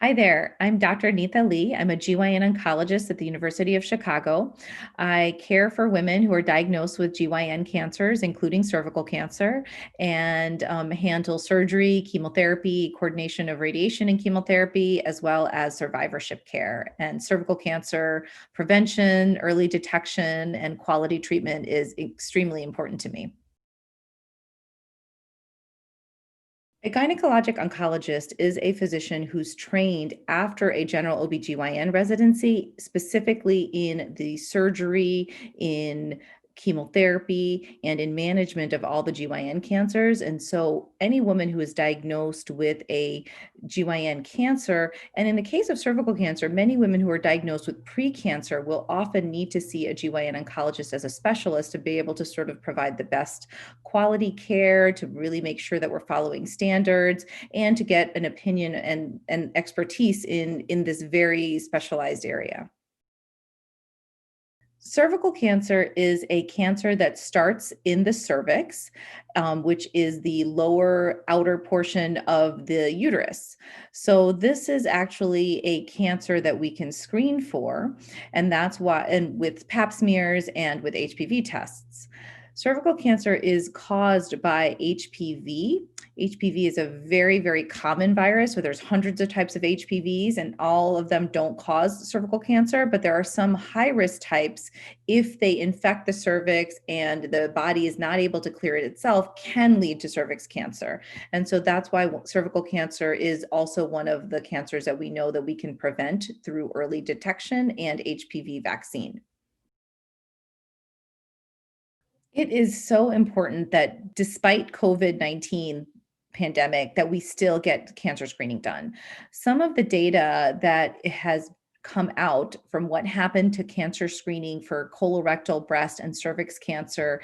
Hi there. I'm Dr. Nita Lee. I'm a GYN oncologist at the University of Chicago. I care for women who are diagnosed with GYN cancers, including cervical cancer, and handle surgery, chemotherapy, coordination of radiation and chemotherapy, as well as survivorship care. And cervical cancer prevention, early detection, and quality treatment is extremely important to me. A gynecologic oncologist is a physician who's trained after a general OBGYN residency, specifically in the surgery, in chemotherapy, and in management of all the GYN cancers. And so, any woman who is diagnosed with a GYN cancer, and in the case of cervical cancer, many women who are diagnosed with precancer will often need to see a GYN oncologist as a specialist to be able to sort of provide the best quality care, to really make sure that we're following standards, and to get an opinion and expertise in this very specialized area. Cervical cancer is a cancer that starts in the cervix, which is the lower outer portion of the uterus. So, this is actually a cancer that we can screen for, and that's why, and with pap smears and with HPV tests. Cervical cancer is caused by HPV. HPV is a very, very common virus. So there's hundreds of types of HPVs, and all of them don't cause cervical cancer, but there are some high risk types. If they infect the cervix and the body is not able to clear it itself, can lead to cervix cancer. And so that's why cervical cancer is also one of the cancers that we know that we can prevent through early detection and HPV vaccine. It is so important that despite COVID-19 pandemic, that we still get cancer screening done. Some of the data that has come out from what happened to cancer screening for colorectal, breast, and cervix cancer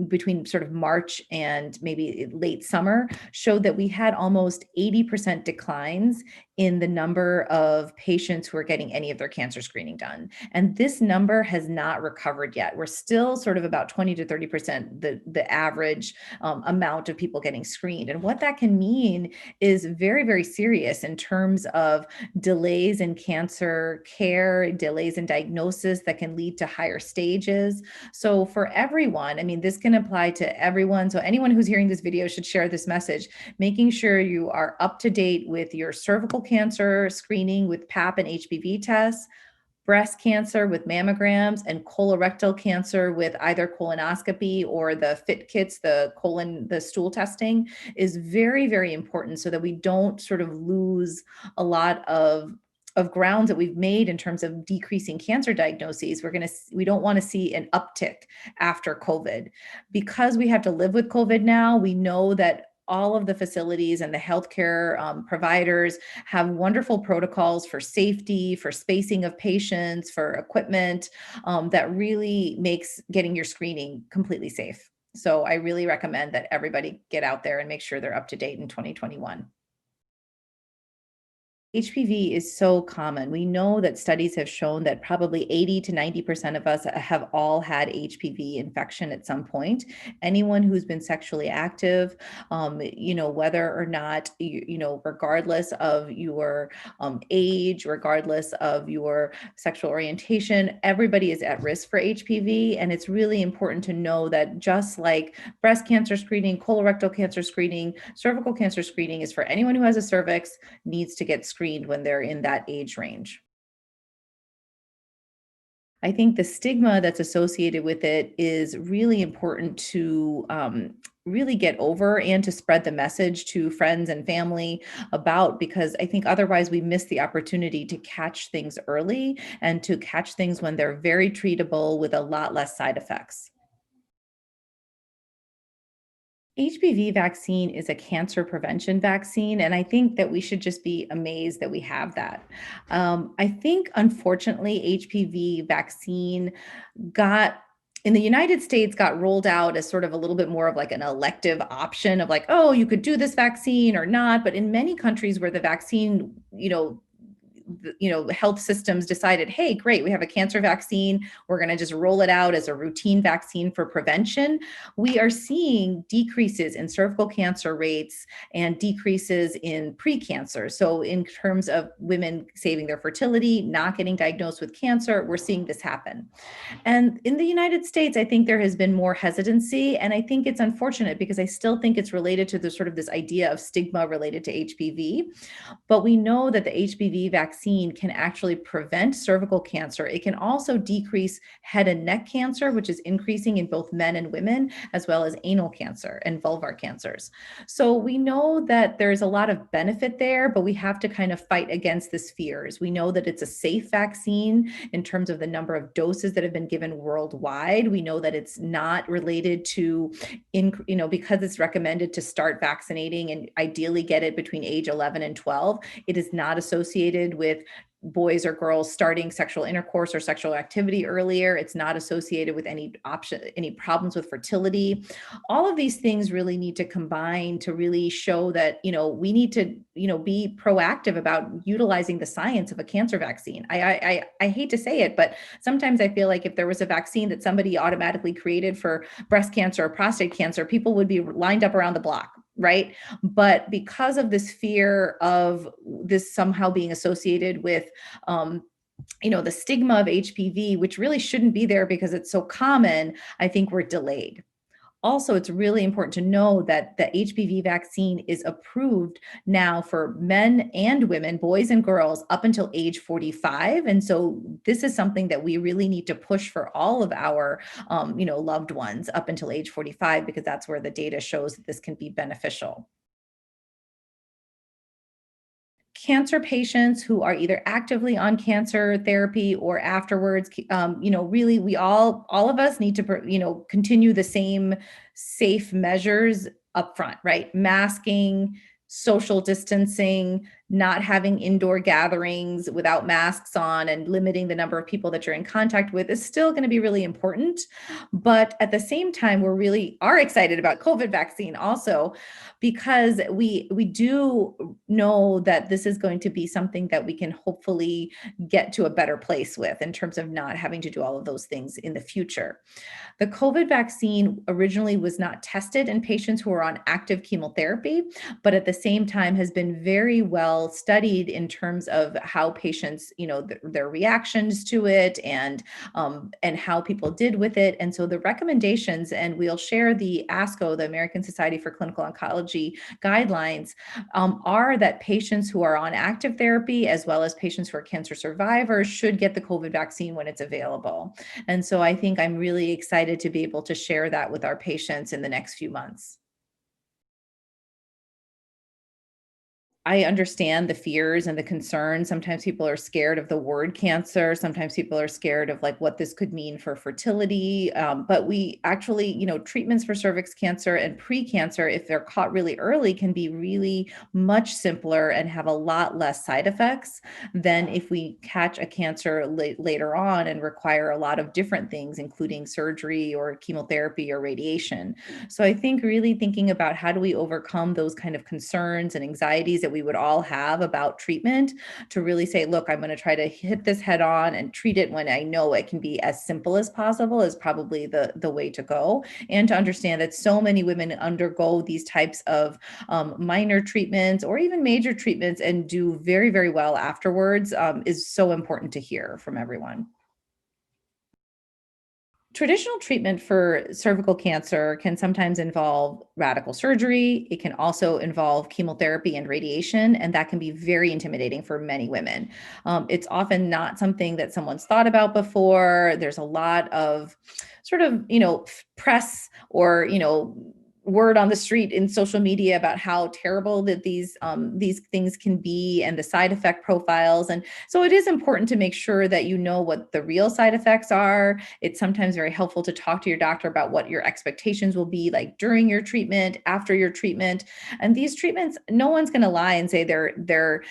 between sort of March and maybe late summer showed that we had almost 80% declines in the number of patients who are getting any of their cancer screening done. And this number has not recovered yet. We're still sort of about 20 to 30% the average amount of people getting screened. And what that can mean is very, very serious in terms of delays in cancer care, delays in diagnosis that can lead to higher stages. So, for everyone, I mean, this can apply to everyone. So, anyone who's hearing this video should share this message, making sure you are up to date with your cervical cancer screening with pap and HPV tests, breast cancer with mammograms, and colorectal cancer with either colonoscopy or the FIT kits, the stool testing is very, very important so that we don't sort of lose a lot of grounds that we've made in terms of decreasing cancer diagnoses. We don't want to see an uptick after COVID. Because we have to live with COVID now, we know that all of the facilities and the healthcare providers have wonderful protocols for safety, for spacing of patients, for equipment that really makes getting your screening completely safe. So I really recommend that everybody get out there and make sure they're up to date in 2021. HPV is so common. We know that studies have shown that probably 80 to 90% of us have all had HPV infection at some point. Anyone who's been sexually active, whether or not, regardless of your age, regardless of your sexual orientation, everybody is at risk for HPV. And it's really important to know that just like breast cancer screening, colorectal cancer screening, cervical cancer screening is for anyone who has a cervix, needs to get screened when they're in that age range. I think the stigma that's associated with it is really important to really get over and to spread the message to friends and family about, because I think otherwise we miss the opportunity to catch things early and to catch things when they're very treatable with a lot less side effects. HPV vaccine is a cancer prevention vaccine, and I think that we should just be amazed that we have that. I think, unfortunately, HPV vaccine got in the United States got rolled out as sort of a little bit more of like an elective option of like, oh, you could do this vaccine or not. But in many countries where the vaccine, health systems decided, hey, great, we have a cancer vaccine, we're going to just roll it out as a routine vaccine for prevention, we are seeing decreases in cervical cancer rates and decreases in precancer. So in terms of women saving their fertility, not getting diagnosed with cancer, we're seeing this happen. And in the United States, I think there has been more hesitancy. And I think it's unfortunate because I still think it's related to the sort of this idea of stigma related to HPV. But we know that the HPV vaccine can actually prevent cervical cancer. It can also decrease head and neck cancer, which is increasing in both men and women, as well as anal cancer and vulvar cancers. So we know that there's a lot of benefit there, but we have to kind of fight against these fears. We know that it's a safe vaccine in terms of the number of doses that have been given worldwide. We know that it's not related to, because it's recommended to start vaccinating and ideally get it between age 11 and 12. It is not associated with boys or girls starting sexual intercourse or sexual activity earlier. It's not associated with any problems with fertility. All of these things really need to combine to really show that, we need to, be proactive about utilizing the science of a cancer vaccine. I hate to say it, but sometimes I feel like if there was a vaccine that somebody automatically created for breast cancer or prostate cancer, people would be lined up around the block, right? But because of this fear of this somehow being associated with, the stigma of HPV, which really shouldn't be there because it's so common, I think we're delayed. Also, it's really important to know that the HPV vaccine is approved now for men and women, boys and girls, up until age 45. And so this is something that we really need to push for all of our, loved ones up until age 45, because that's where the data shows that this can be beneficial. Cancer patients who are either actively on cancer therapy or afterwards, really all of us need to, continue the same safe measures upfront, right? Masking, social distancing, not having indoor gatherings without masks on, and limiting the number of people that you're in contact with is still going to be really important. But at the same time, we really are excited about COVID vaccine also, because we do know that this is going to be something that we can hopefully get to a better place with in terms of not having to do all of those things in the future. The COVID vaccine originally was not tested in patients who are on active chemotherapy, but at the same time has been very well studied in terms of how patients, their reactions to it, and how people did with it. And so the recommendations, and we'll share the ASCO, the American Society for Clinical Oncology guidelines, are that patients who are on active therapy, as well as patients who are cancer survivors, should get the COVID vaccine when it's available. And so I think I'm really excited to be able to share that with our patients in the next few months. I understand the fears and the concerns. Sometimes people are scared of the word cancer. Sometimes people are scared of like what this could mean for fertility. But we actually, treatments for cervix cancer and pre-cancer, if they're caught really early, can be really much simpler and have a lot less side effects than if we catch a cancer later on and require a lot of different things, including surgery or chemotherapy or radiation. So I think really thinking about how do we overcome those kind of concerns and anxieties that we would all have about treatment, to really say, look, I'm going to try to hit this head on and treat it when I know it can be as simple as possible, is probably the way to go. And to understand that so many women undergo these types of minor treatments or even major treatments and do very, very well afterwards, is so important to hear from everyone. Traditional treatment for cervical cancer can sometimes involve radical surgery. It can also involve chemotherapy and radiation, and that can be very intimidating for many women. It's often not something that someone's thought about before. There's a lot of sort of, press or, word on the street in social media about how terrible that these things can be and the side effect profiles. And so it is important to make sure that you know what the real side effects are. It's sometimes very helpful to talk to your doctor about what your expectations will be like during your treatment, after your treatment. And these treatments, no one's going to lie and say they're,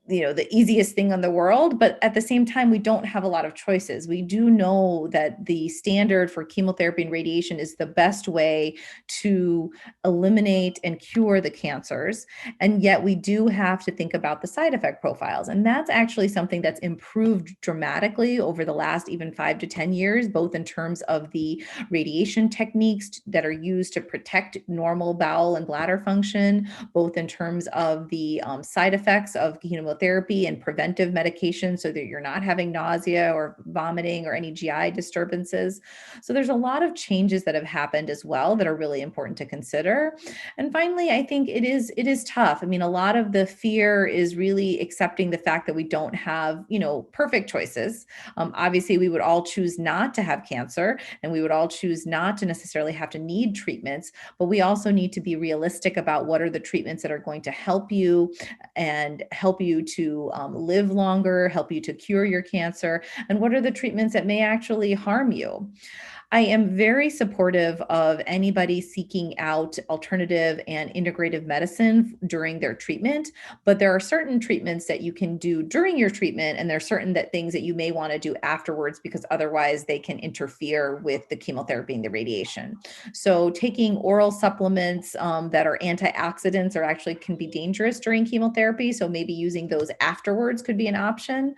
the easiest thing in the world, but at the same time, we don't have a lot of choices. We do know that the standard for chemotherapy and radiation is the best way to eliminate and cure the cancers. And yet we do have to think about the side effect profiles. And that's actually something that's improved dramatically over the last even 5 to 10 years, both in terms of the radiation techniques that are used to protect normal bowel and bladder function, both in terms of the side effects of chemotherapy and preventive medication so that you're not having nausea or vomiting or any GI disturbances. So there's a lot of changes that have happened as well that are really important to consider. And finally, I think it is tough. I mean, a lot of the fear is really accepting the fact that we don't have, perfect choices. Obviously, we would all choose not to have cancer, and we would all choose not to necessarily have to need treatments, but we also need to be realistic about what are the treatments that are going to help you and help you to live longer, help you to cure your cancer, and what are the treatments that may actually harm you. I am very supportive of anybody seeking out alternative and integrative medicine during their treatment, but there are certain treatments that you can do during your treatment, and there are certain things that you may want to do afterwards because otherwise they can interfere with the chemotherapy and the radiation. So taking oral supplements that are antioxidants or actually can be dangerous during chemotherapy. So maybe using those afterwards could be an option.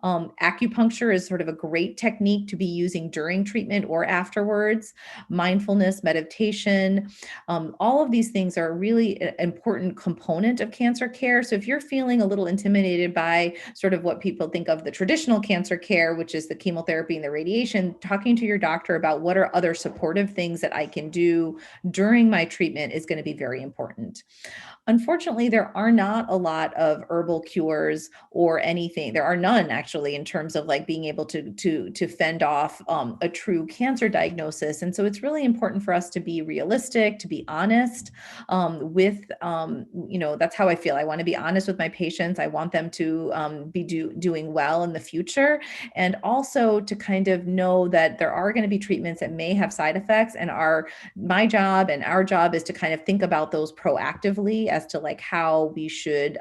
Acupuncture is sort of a great technique to be using during treatment or afterwards. Mindfulness, meditation, all of these things are a really important component of cancer care. So if you're feeling a little intimidated by sort of what people think of the traditional cancer care, which is the chemotherapy and the radiation, talking to your doctor about what are other supportive things that I can do during my treatment is going to be very important. Unfortunately, there are not a lot of herbal cures or anything. There are none actually in terms of like being able to fend off a true cancer diagnosis. And so it's really important for us to be realistic, to be honest that's how I feel. I want to be honest with my patients. I want them to be doing well in the future, and also to kind of know that there are going to be treatments that may have side effects, and my job and our job is to kind of think about those proactively as to like how we should,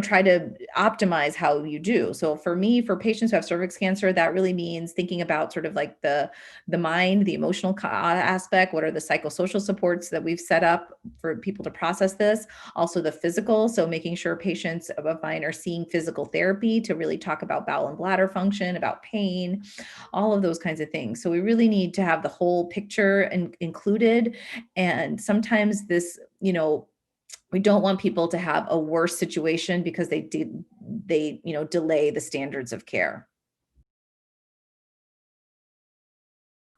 try to optimize how you do. So for me, for patients who have cervix cancer, that really means thinking about sort of like the mind, the emotional aspect. What are the psychosocial supports that we've set up for people to process this? Also the physical. So making sure patients of mine are seeing physical therapy to really talk about bowel and bladder function, about pain, all of those kinds of things. So we really need to have the whole picture included. And sometimes we don't want people to have a worse situation because they delay the standards of care.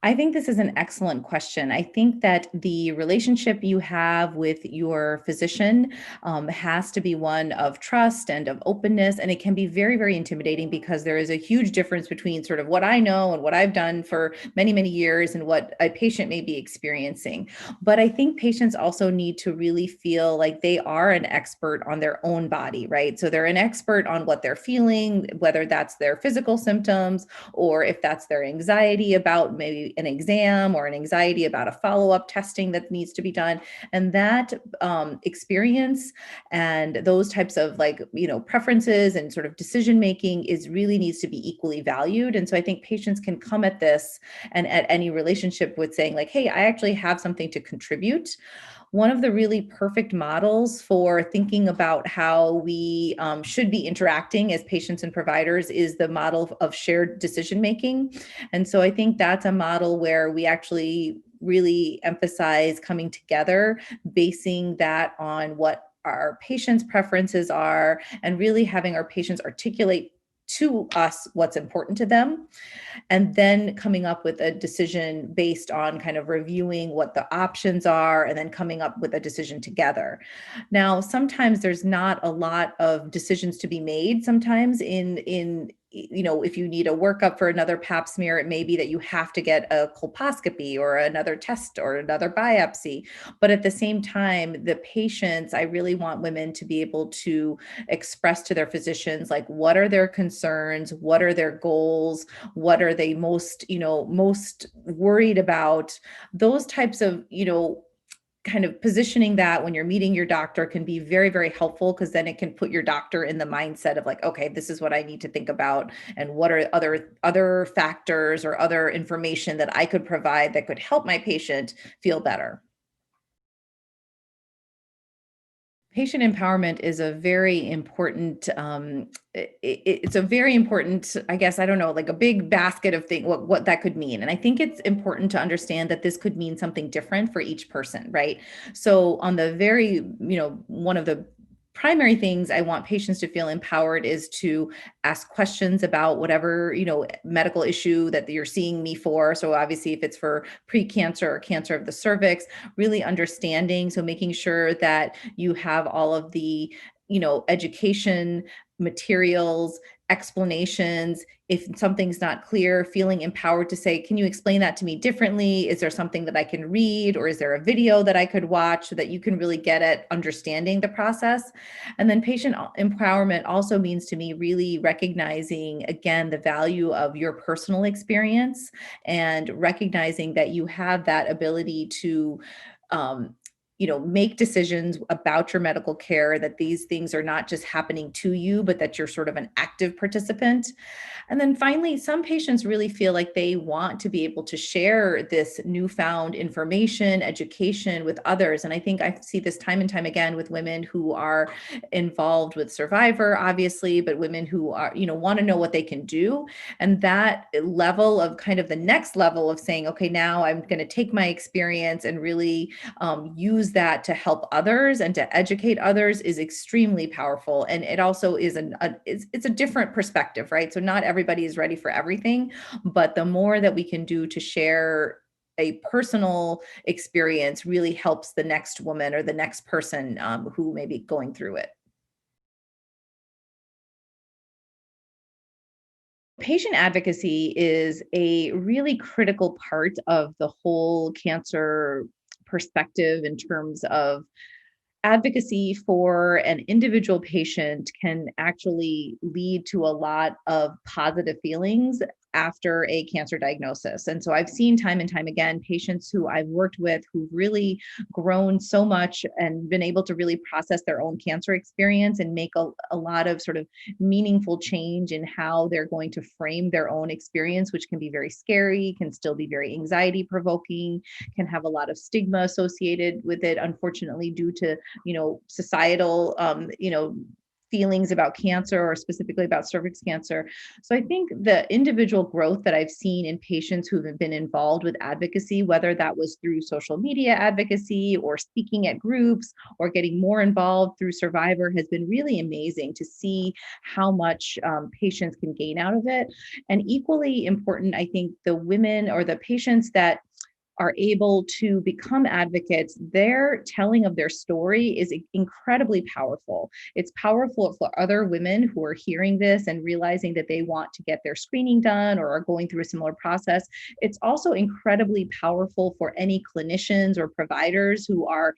I think this is an excellent question. I think that the relationship you have with your physician has to be one of trust and of openness. And it can be very, very intimidating because there is a huge difference between sort of what I know and what I've done for many, many years and what a patient may be experiencing. But I think patients also need to really feel like they are an expert on their own body, right? So they're an expert on what they're feeling, whether that's their physical symptoms or if that's their anxiety about maybe an exam or an anxiety about a follow-up testing that needs to be done. And that experience and those types of preferences and sort of decision making is really needs to be equally valued. And so I think patients can come at this and at any relationship with saying like, hey, I actually have something to contribute. One of the really perfect models for thinking about how we should be interacting as patients and providers is the model of shared decision making. And so I think that's a model where we actually really emphasize coming together, basing that on what our patients' preferences are, and really having our patients articulate to us what's important to them, and then coming up with a decision based on kind of reviewing what the options are and then coming up with a decision together. Now, sometimes there's not a lot of decisions to be made sometimes in if you need a workup for another pap smear, it may be that you have to get a colposcopy or another test or another biopsy. But at the same time, the patients, I really want women to be able to express to their physicians, like, what are their concerns? What are their goals? What are they most worried about? Those types of, kind of positioning that when you're meeting your doctor can be very, very helpful, because then it can put your doctor in the mindset of like, okay, this is what I need to think about, and what are other factors or other information that I could provide that could help my patient feel better. Patient empowerment is a very important, it's a very important, I guess, I don't know, like a big basket of things, what that could mean. And I think it's important to understand that this could mean something different for each person, right? So on the very, one of the primary things I want patients to feel empowered is to ask questions about whatever, medical issue that you're seeing me for. So obviously if it's for precancer or cancer of the cervix, really understanding. So making sure that you have all of the, education, materials, explanations. If something's not clear, feeling empowered to say, can you explain that to me differently? Is there something that I can read, or is there a video that I could watch, so that you can really get at understanding the process? And then patient empowerment also means to me really recognizing, again, the value of your personal experience, and recognizing that you have that ability to um, make decisions about your medical care, that these things are not just happening to you, but that you're sort of an active participant. And then finally, some patients really feel like they want to be able to share this newfound information, education with others. And I think I see this time and time again with women who are involved with Survivor, obviously, but women who are, want to know what they can do. And that level of kind of the next level of saying, okay, now I'm going to take my experience and really use that to help others and to educate others is extremely powerful. And it also is it's a different perspective, right? So not everybody is ready for everything, but the more that we can do to share a personal experience really helps the next woman or the next person who may be going through it. Patient advocacy is a really critical part of the whole cancer perspective, in terms of advocacy for an individual patient can actually lead to a lot of positive feelings after a cancer diagnosis. And so I've seen time and time again patients who I've worked with who've really grown so much and been able to really process their own cancer experience and make a lot of sort of meaningful change in how they're going to frame their own experience, which can be very scary, can still be very anxiety provoking, can have a lot of stigma associated with it, unfortunately, due to societal, feelings about cancer, or specifically about cervix cancer. So I think the individual growth that I've seen in patients who have been involved with advocacy, whether that was through social media advocacy or speaking at groups or getting more involved through Survivor, has been really amazing to see how much patients can gain out of it. And equally important, I think the women or the patients that are able to become advocates, their telling of their story is incredibly powerful. It's powerful for other women who are hearing this and realizing that they want to get their screening done or are going through a similar process. It's also incredibly powerful for any clinicians or providers who are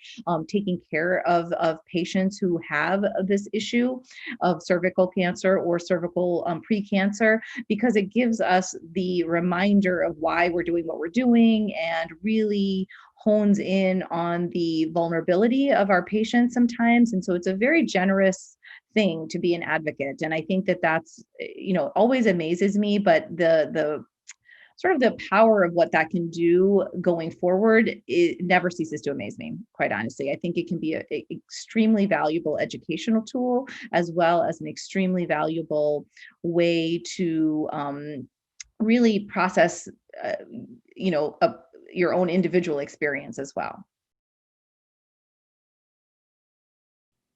taking care of patients who have this issue of cervical cancer or cervical precancer, because it gives us the reminder of why we're doing what we're doing, and really hones in on the vulnerability of our patients sometimes. And so it's a very generous thing to be an advocate. And I think that that's, always amazes me, but the sort of the power of what that can do going forward, it never ceases to amaze me, quite honestly. I think it can be a extremely valuable educational tool, as well as an extremely valuable way to really process, uh, you know, a, your own individual experience as well.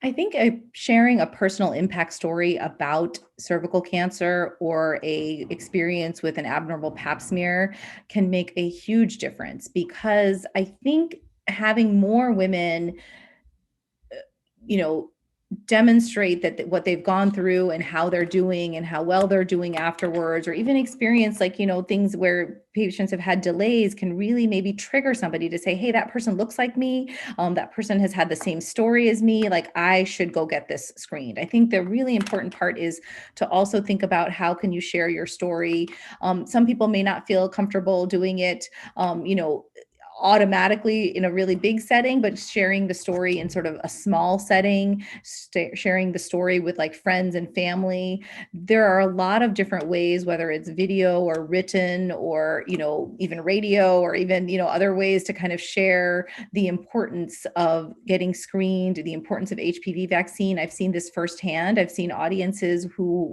I think sharing a personal impact story about cervical cancer or a experience with an abnormal pap smear can make a huge difference, because I think having more women, you know, demonstrate that what they've gone through and how they're doing and how well they're doing afterwards, or even experience like, things where patients have had delays, can really maybe trigger somebody to say, hey, that person looks like me. That person has had the same story as me. Like, I should go get this screened. I think the really important part is to also think about how can you share your story. Some people may not feel comfortable doing it, automatically in a really big setting, but sharing the story in sort of a small setting, sharing the story with like friends and family. There are a lot of different ways, whether it's video or written or, even radio or even, other ways to kind of share the importance of getting screened, the importance of HPV vaccine. I've seen this firsthand. I've seen audiences who,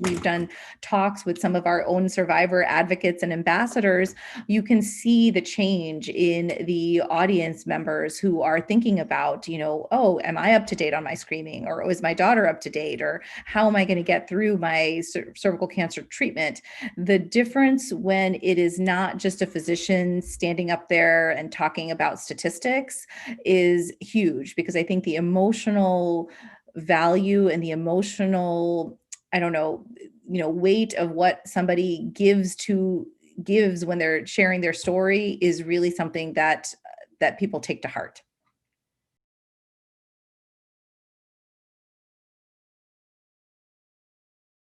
we've done talks with some of our own survivor advocates and ambassadors. You can see the change in the audience members who are thinking about, oh, am I up to date on my screening? Or is my daughter up to date? Or how am I going to get through my cervical cancer treatment? The difference when it is not just a physician standing up there and talking about statistics is huge, because I think the emotional value and the emotional, I don't know, weight of what somebody gives when they're sharing their story is really something that people take to heart.